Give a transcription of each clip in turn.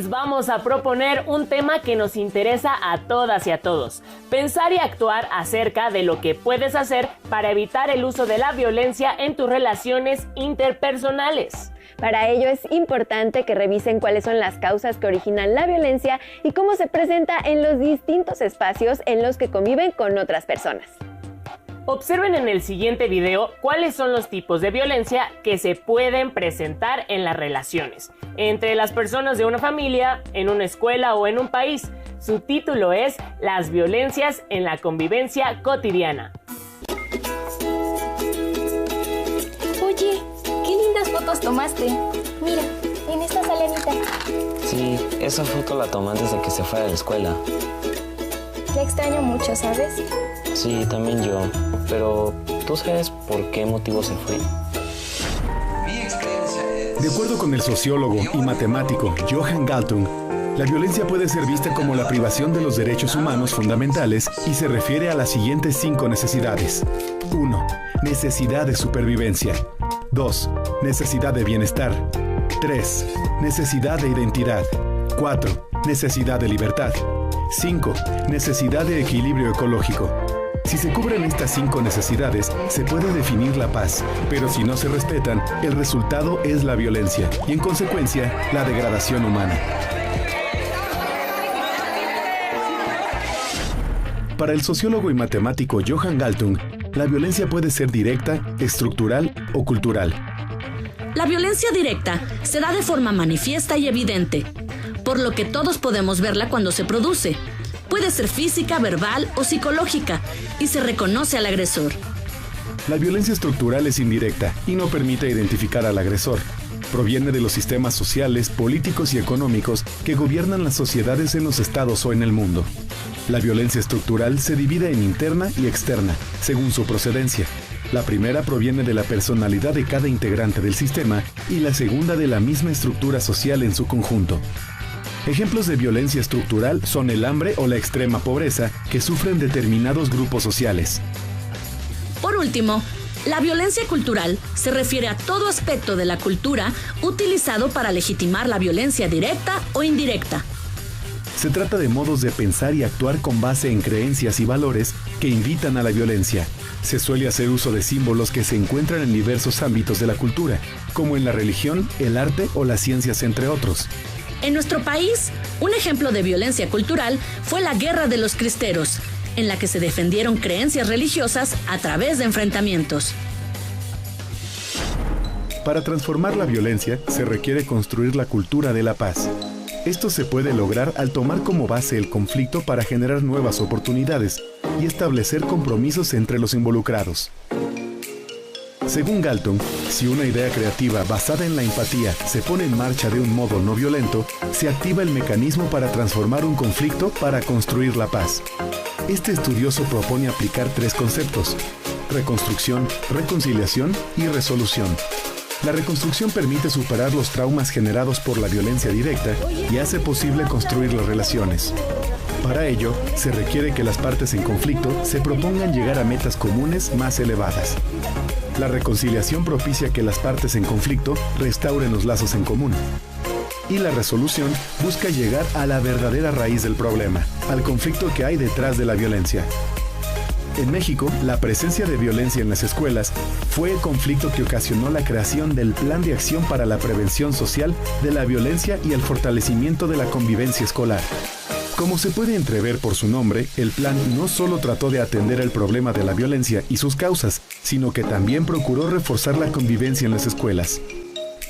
les vamos a proponer un tema que nos interesa a todas y a todos. Pensar y actuar acerca de lo que puedes hacer para evitar el uso de la violencia en tus relaciones interpersonales. Para ello es importante que revisen cuáles son las causas que originan la violencia y cómo se presenta en los distintos espacios en los que conviven con otras personas. Observen en el siguiente video cuáles son los tipos de violencia que se pueden presentar en las relaciones, entre las personas de una familia, en una escuela o en un país. Su título es Las violencias en la convivencia cotidiana. Oye, qué lindas fotos tomaste. Mira, en esta salanita. Sí, esa foto la tomé antes de que se fuera de la escuela. La extraño mucho, ¿sabes? Sí, también yo. Pero, ¿tú sabes por qué motivo se fue? De acuerdo con el sociólogo y matemático Johan Galtung, la violencia puede ser vista como la privación de los derechos humanos fundamentales y se refiere a las siguientes 5 necesidades. 1. Necesidad de supervivencia. 2. Necesidad de bienestar. 3. Necesidad de identidad. 4. Necesidad de libertad. 5. Necesidad de equilibrio ecológico. Si se cubren estas 5 necesidades, se puede definir la paz, pero si no se respetan, el resultado es la violencia y, en consecuencia, la degradación humana. Para el sociólogo y matemático Johan Galtung, la violencia puede ser directa, estructural o cultural. La violencia directa se da de forma manifiesta y evidente, por lo que todos podemos verla cuando se produce. Puede ser física, verbal o psicológica, y se reconoce al agresor. La violencia estructural es indirecta y no permite identificar al agresor. Proviene de los sistemas sociales, políticos y económicos que gobiernan las sociedades en los estados o en el mundo. La violencia estructural se divide en interna y externa, según su procedencia. La primera proviene de la personalidad de cada integrante del sistema y la segunda de la misma estructura social en su conjunto. Ejemplos de violencia estructural son el hambre o la extrema pobreza que sufren determinados grupos sociales. Por último, la violencia cultural se refiere a todo aspecto de la cultura utilizado para legitimar la violencia directa o indirecta. Se trata de modos de pensar y actuar con base en creencias y valores que invitan a la violencia. Se suele hacer uso de símbolos que se encuentran en diversos ámbitos de la cultura, como en la religión, el arte o las ciencias, entre otros. En nuestro país, un ejemplo de violencia cultural fue la Guerra de los Cristeros, en la que se defendieron creencias religiosas a través de enfrentamientos. Para transformar la violencia, se requiere construir la cultura de la paz. Esto se puede lograr al tomar como base el conflicto para generar nuevas oportunidades y establecer compromisos entre los involucrados. Según Galtung, si una idea creativa basada en la empatía se pone en marcha de un modo no violento, se activa el mecanismo para transformar un conflicto para construir la paz. Este estudioso propone aplicar 3 conceptos: reconstrucción, reconciliación y resolución. La reconstrucción permite superar los traumas generados por la violencia directa y hace posible construir las relaciones. Para ello, se requiere que las partes en conflicto se propongan llegar a metas comunes más elevadas. La reconciliación propicia que las partes en conflicto restauren los lazos en común. Y la resolución busca llegar a la verdadera raíz del problema, al conflicto que hay detrás de la violencia. En México, la presencia de violencia en las escuelas fue el conflicto que ocasionó la creación del Plan de Acción para la Prevención Social de la Violencia y el Fortalecimiento de la Convivencia Escolar. Como se puede entrever por su nombre, el plan no solo trató de atender el problema de la violencia y sus causas, sino que también procuró reforzar la convivencia en las escuelas.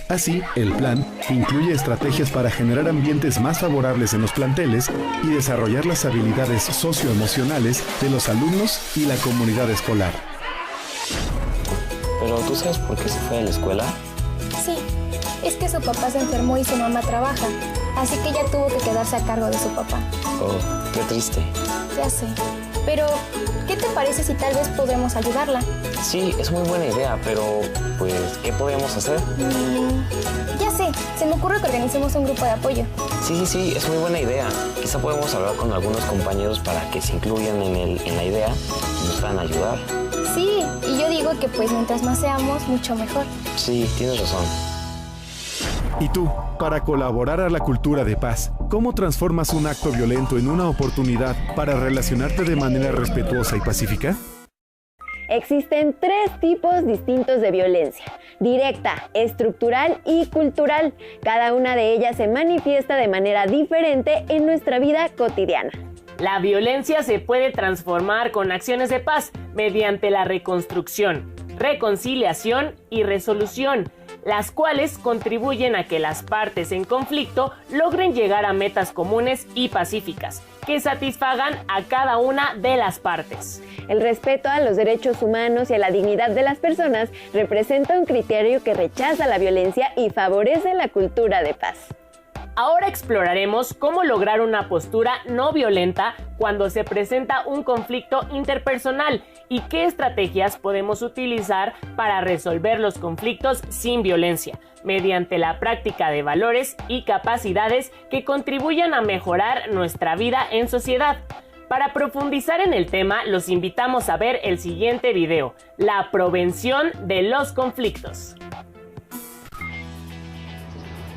Así, el plan incluye estrategias para generar ambientes más favorables en los planteles y desarrollar las habilidades socioemocionales de los alumnos y la comunidad escolar. ¿Pero tú sabes por qué se fue de la escuela? Sí, es que su papá se enfermó y su mamá trabaja, así que ella tuvo que quedarse a cargo de su papá. Oh, qué triste. Ya sé, pero ¿qué te parece si tal vez podemos ayudarla? Sí, es muy buena idea, pero pues, ¿qué podemos hacer? Ya sé, se me ocurre que organicemos un grupo de apoyo. Sí, es muy buena idea. Quizá podemos hablar con algunos compañeros para que se incluyan en la idea y nos puedan ayudar. Sí, y yo digo que pues mientras más seamos, mucho mejor. Sí, tienes razón. ¿Y tú, para colaborar a la cultura de paz, cómo transformas un acto violento en una oportunidad para relacionarte de manera respetuosa y pacífica? Existen 3 tipos distintos de violencia: directa, estructural y cultural. Cada una de ellas se manifiesta de manera diferente en nuestra vida cotidiana. La violencia se puede transformar con acciones de paz mediante la reconstrucción, reconciliación y resolución, las cuales contribuyen a que las partes en conflicto logren llegar a metas comunes y pacíficas, que satisfagan a cada una de las partes. El respeto a los derechos humanos y a la dignidad de las personas representa un criterio que rechaza la violencia y favorece la cultura de paz. Ahora exploraremos cómo lograr una postura no violenta cuando se presenta un conflicto interpersonal y qué estrategias podemos utilizar para resolver los conflictos sin violencia, mediante la práctica de valores y capacidades que contribuyan a mejorar nuestra vida en sociedad. Para profundizar en el tema, los invitamos a ver el siguiente video: la prevención de los conflictos.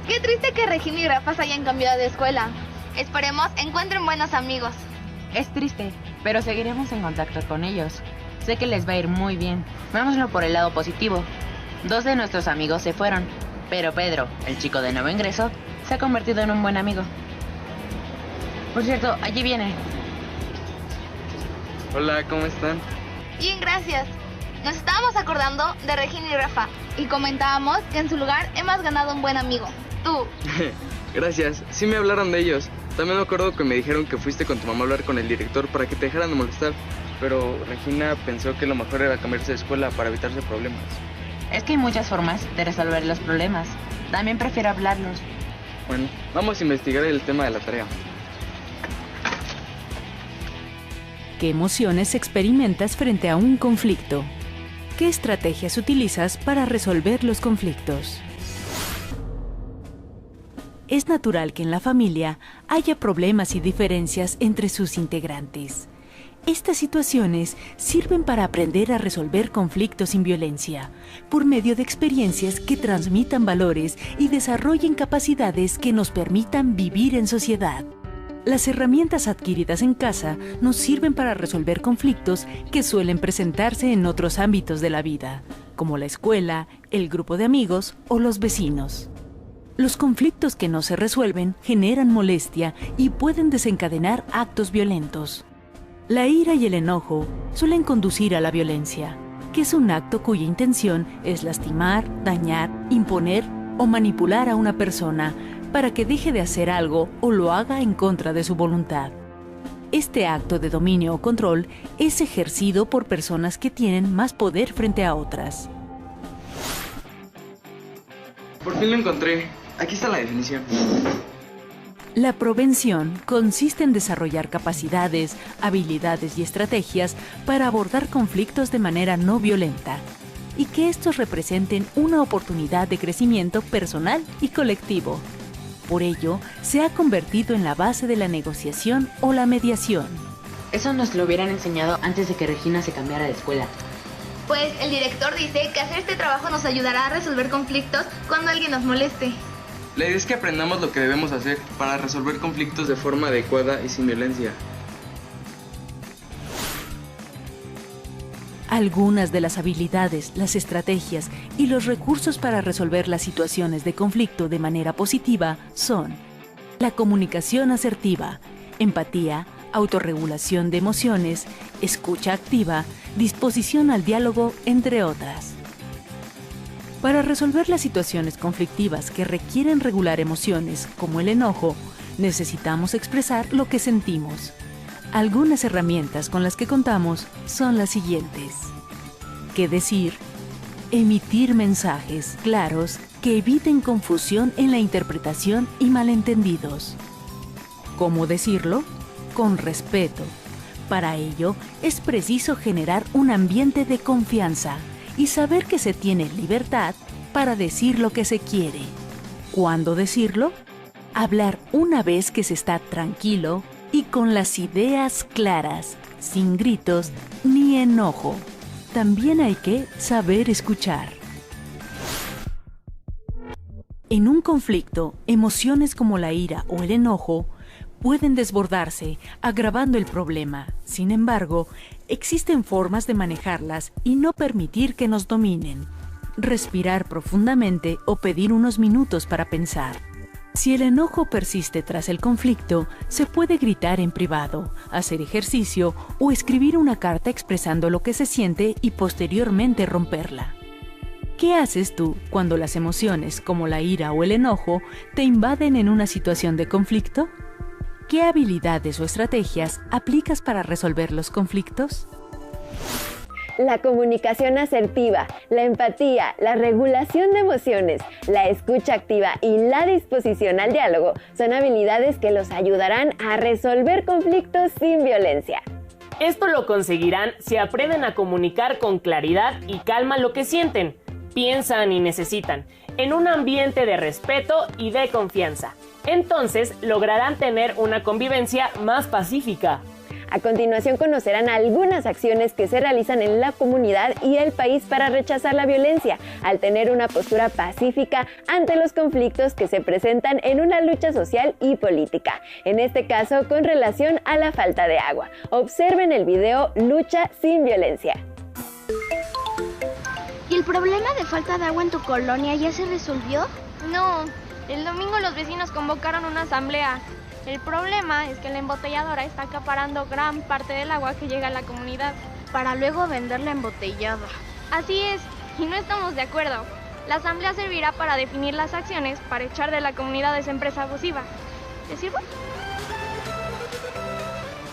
Qué triste que Regina y Rafa se hayan cambiado de escuela. Esperemos encuentren buenos amigos. Es triste, pero seguiremos en contacto con ellos. Sé que les va a ir muy bien. Veámoslo por el lado positivo. 2 de nuestros amigos se fueron, pero Pedro, el chico de nuevo ingreso, se ha convertido en un buen amigo. Por cierto, allí viene. Hola, ¿cómo están? Bien, gracias. Nos estábamos acordando de Regina y Rafa y comentábamos que en su lugar hemos ganado un buen amigo. Tú. Gracias, sí me hablaron de ellos. También me acuerdo que me dijeron que fuiste con tu mamá a hablar con el director para que te dejaran de molestar. Pero Regina pensó que lo mejor era cambiarse de escuela para evitarse problemas. Es que hay muchas formas de resolver los problemas. También prefiero hablarlos. Bueno, vamos a investigar el tema de la tarea. ¿Qué emociones experimentas frente a un conflicto? ¿Qué estrategias utilizas para resolver los conflictos? Es natural que en la familia haya problemas y diferencias entre sus integrantes. Estas situaciones sirven para aprender a resolver conflictos sin violencia, por medio de experiencias que transmitan valores y desarrollen capacidades que nos permitan vivir en sociedad. Las herramientas adquiridas en casa nos sirven para resolver conflictos que suelen presentarse en otros ámbitos de la vida, como la escuela, el grupo de amigos o los vecinos. Los conflictos que no se resuelven generan molestia y pueden desencadenar actos violentos. La ira y el enojo suelen conducir a la violencia, que es un acto cuya intención es lastimar, dañar, imponer o manipular a una persona para que deje de hacer algo o lo haga en contra de su voluntad. Este acto de dominio o control es ejercido por personas que tienen más poder frente a otras. Por fin lo encontré. Aquí está la definición. La prevención consiste en desarrollar capacidades, habilidades y estrategias para abordar conflictos de manera no violenta y que estos representen una oportunidad de crecimiento personal y colectivo. Por ello, se ha convertido en la base de la negociación o la mediación. Eso nos lo hubieran enseñado antes de que Regina se cambiara de escuela. Pues el director dice que hacer este trabajo nos ayudará a resolver conflictos cuando alguien nos moleste. La idea es que aprendamos lo que debemos hacer para resolver conflictos de forma adecuada y sin violencia. Algunas de las habilidades, las estrategias y los recursos para resolver las situaciones de conflicto de manera positiva son la comunicación asertiva, empatía, autorregulación de emociones, escucha activa, disposición al diálogo, entre otras. Para resolver las situaciones conflictivas que requieren regular emociones, como el enojo, necesitamos expresar lo que sentimos. Algunas herramientas con las que contamos son las siguientes: ¿qué decir? Emitir mensajes claros que eviten confusión en la interpretación y malentendidos. ¿Cómo decirlo? Con respeto. Para ello, es preciso generar un ambiente de confianza y saber que se tiene libertad para decir lo que se quiere. ¿Cuándo decirlo? Hablar una vez que se está tranquilo y con las ideas claras, sin gritos ni enojo. También hay que saber escuchar. En un conflicto, emociones como la ira o el enojo pueden desbordarse, agravando el problema. Sin embargo, existen formas de manejarlas y no permitir que nos dominen. Respirar profundamente o pedir unos minutos para pensar. Si el enojo persiste tras el conflicto, se puede gritar en privado, hacer ejercicio o escribir una carta expresando lo que se siente y posteriormente romperla. ¿Qué haces tú cuando las emociones, como la ira o el enojo, te invaden en una situación de conflicto? ¿Qué habilidades o estrategias aplicas para resolver los conflictos? La comunicación asertiva, la empatía, la regulación de emociones, la escucha activa y la disposición al diálogo son habilidades que los ayudarán a resolver conflictos sin violencia. Esto lo conseguirán si aprenden a comunicar con claridad y calma lo que sienten, piensan y necesitan, en un ambiente de respeto y de confianza. Entonces lograrán tener una convivencia más pacífica. A continuación conocerán algunas acciones que se realizan en la comunidad y el país para rechazar la violencia, al tener una postura pacífica ante los conflictos que se presentan en una lucha social y política, en este caso con relación a la falta de agua. Observen el video Lucha sin violencia. ¿Y el problema de falta de agua en tu colonia ya se resolvió? No, el domingo los vecinos convocaron una asamblea. El problema es que la embotelladora está acaparando gran parte del agua que llega a la comunidad para luego venderla embotellada. Así es, y no estamos de acuerdo. La asamblea servirá para definir las acciones para echar de la comunidad a esa empresa abusiva. ¿Te sirve?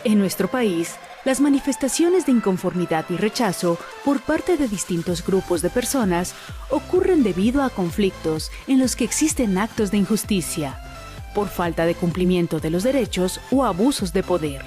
En nuestro país, las manifestaciones de inconformidad y rechazo por parte de distintos grupos de personas ocurren debido a conflictos en los que existen actos de injusticia, por falta de cumplimiento de los derechos o abusos de poder.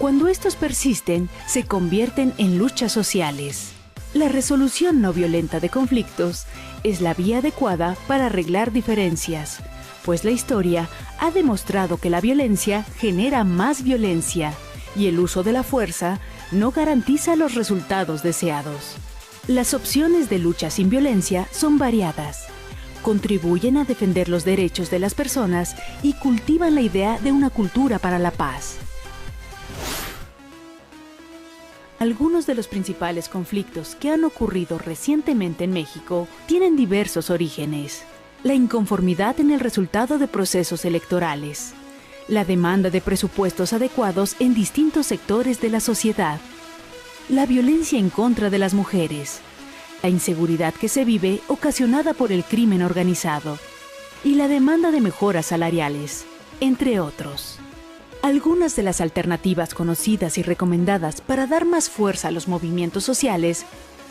Cuando estos persisten, se convierten en luchas sociales. La resolución no violenta de conflictos es la vía adecuada para arreglar diferencias, pues la historia ha demostrado que la violencia genera más violencia y el uso de la fuerza no garantiza los resultados deseados. Las opciones de lucha sin violencia son variadas. Contribuyen a defender los derechos de las personas y cultivan la idea de una cultura para la paz. Algunos de los principales conflictos que han ocurrido recientemente en México tienen diversos orígenes. La inconformidad en el resultado de procesos electorales, la demanda de presupuestos adecuados en distintos sectores de la sociedad, la violencia en contra de las mujeres, la inseguridad que se vive ocasionada por el crimen organizado y la demanda de mejoras salariales, entre otros. Algunas de las alternativas conocidas y recomendadas para dar más fuerza a los movimientos sociales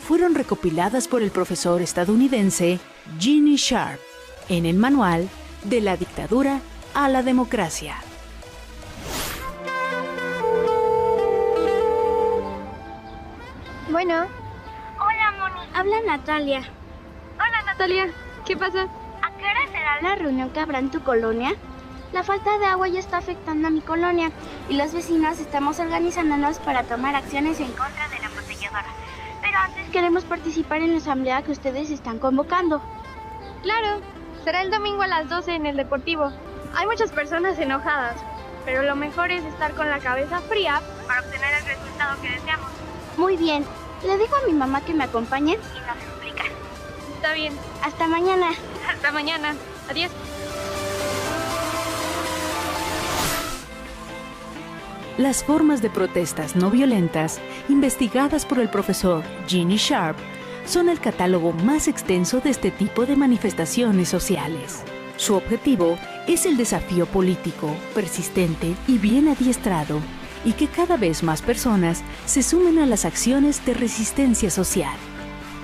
fueron recopiladas por el profesor estadounidense Gene Sharp en el manual De la dictadura a la democracia. Bueno. Hola, Moni. Habla Natalia. Hola, Natalia. ¿Qué pasa? ¿A qué hora será la reunión que habrá en tu colonia? La falta de agua ya está afectando a mi colonia y los vecinos estamos organizándonos para tomar acciones en contra de la embotelladora. Pero antes queremos participar en la asamblea que ustedes están convocando. Claro, será el domingo a las 12 en el Deportivo. Hay muchas personas enojadas, pero lo mejor es estar con la cabeza fría para obtener el resultado que deseamos. Muy bien. Le digo a mi mamá que me acompañe y nos explica. Está bien. Hasta mañana. Hasta mañana. Adiós. Las formas de protestas no violentas, investigadas por el profesor Gene Sharp, son el catálogo más extenso de este tipo de manifestaciones sociales. Su objetivo es el desafío político, persistente y bien adiestrado, y que cada vez más personas se sumen a las acciones de resistencia social.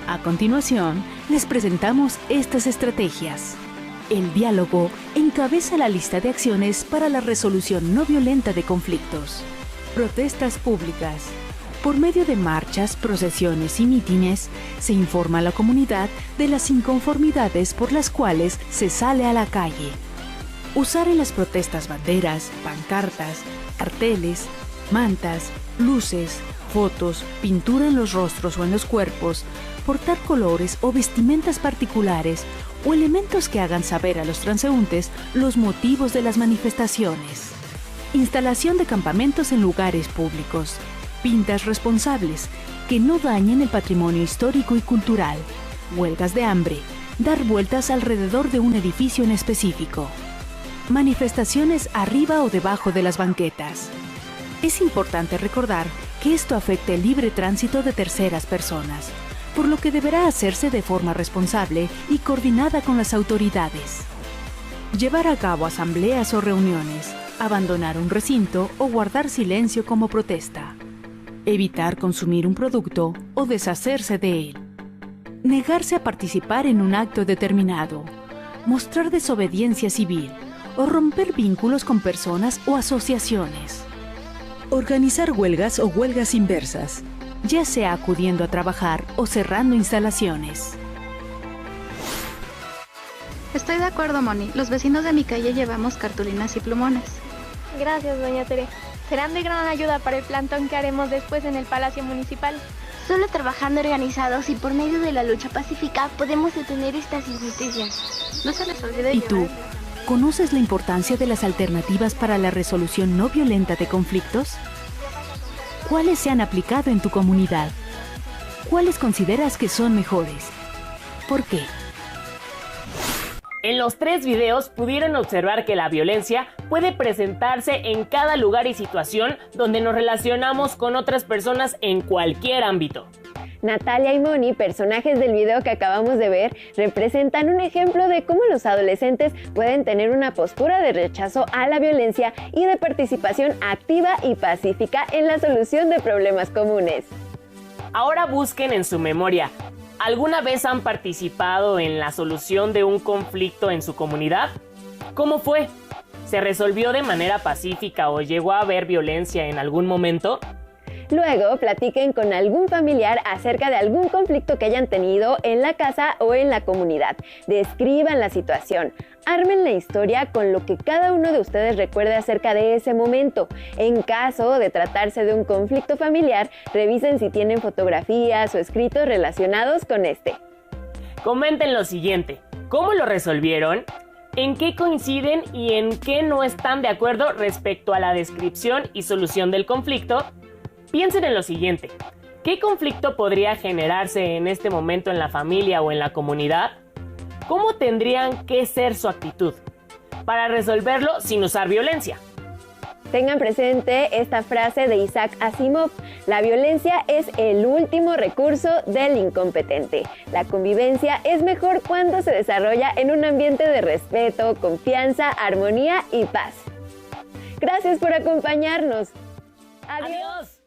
A continuación, les presentamos estas estrategias. El diálogo encabeza la lista de acciones para la resolución no violenta de conflictos. Protestas públicas. Por medio de marchas, procesiones y mítines, se informa a la comunidad de las inconformidades por las cuales se sale a la calle. Usar en las protestas banderas, pancartas, carteles, mantas, luces, fotos, pintura en los rostros o en los cuerpos, portar colores o vestimentas particulares o elementos que hagan saber a los transeúntes los motivos de las manifestaciones. Instalación de campamentos en lugares públicos. Pintas responsables que no dañen el patrimonio histórico y cultural. Huelgas de hambre. Dar vueltas alrededor de un edificio en específico. Manifestaciones arriba o debajo de las banquetas. Es importante recordar que esto afecta el libre tránsito de terceras personas, por lo que deberá hacerse de forma responsable y coordinada con las autoridades. Llevar a cabo asambleas o reuniones, abandonar un recinto o guardar silencio como protesta. Evitar consumir un producto o deshacerse de él. Negarse a participar en un acto determinado. Mostrar desobediencia civil o romper vínculos con personas o asociaciones. Organizar huelgas o huelgas inversas, ya sea acudiendo a trabajar o cerrando instalaciones. Estoy de acuerdo, Moni. Los vecinos de mi calle llevamos cartulinas y plumones. Gracias, doña Tere. Serán de gran ayuda para el plantón que haremos después en el Palacio Municipal. Solo trabajando organizados y por medio de la lucha pacífica podemos detener estas injusticias. No se les olvide. ¿Y tú? ¿Conoces la importancia de las alternativas para la resolución no violenta de conflictos? ¿Cuáles se han aplicado en tu comunidad? ¿Cuáles consideras que son mejores? ¿Por qué? En los 3 videos pudieron observar que la violencia puede presentarse en cada lugar y situación donde nos relacionamos con otras personas en cualquier ámbito. Natalia y Moni, personajes del video que acabamos de ver, representan un ejemplo de cómo los adolescentes pueden tener una postura de rechazo a la violencia y de participación activa y pacífica en la solución de problemas comunes. Ahora busquen en su memoria, ¿alguna vez han participado en la solución de un conflicto en su comunidad? ¿Cómo fue? ¿Se resolvió de manera pacífica o llegó a haber violencia en algún momento? Luego, platiquen con algún familiar acerca de algún conflicto que hayan tenido en la casa o en la comunidad. Describan la situación. Armen la historia con lo que cada uno de ustedes recuerde acerca de ese momento. En caso de tratarse de un conflicto familiar, revisen si tienen fotografías o escritos relacionados con este. Comenten lo siguiente: ¿cómo lo resolvieron? ¿En qué coinciden y en qué no están de acuerdo respecto a la descripción y solución del conflicto? Piensen en lo siguiente: ¿qué conflicto podría generarse en este momento en la familia o en la comunidad? ¿Cómo tendrían que ser su actitud para resolverlo sin usar violencia? Tengan presente esta frase de Isaac Asimov: la violencia es el último recurso del incompetente. La convivencia es mejor cuando se desarrolla en un ambiente de respeto, confianza, armonía y paz. Gracias por acompañarnos. Adiós.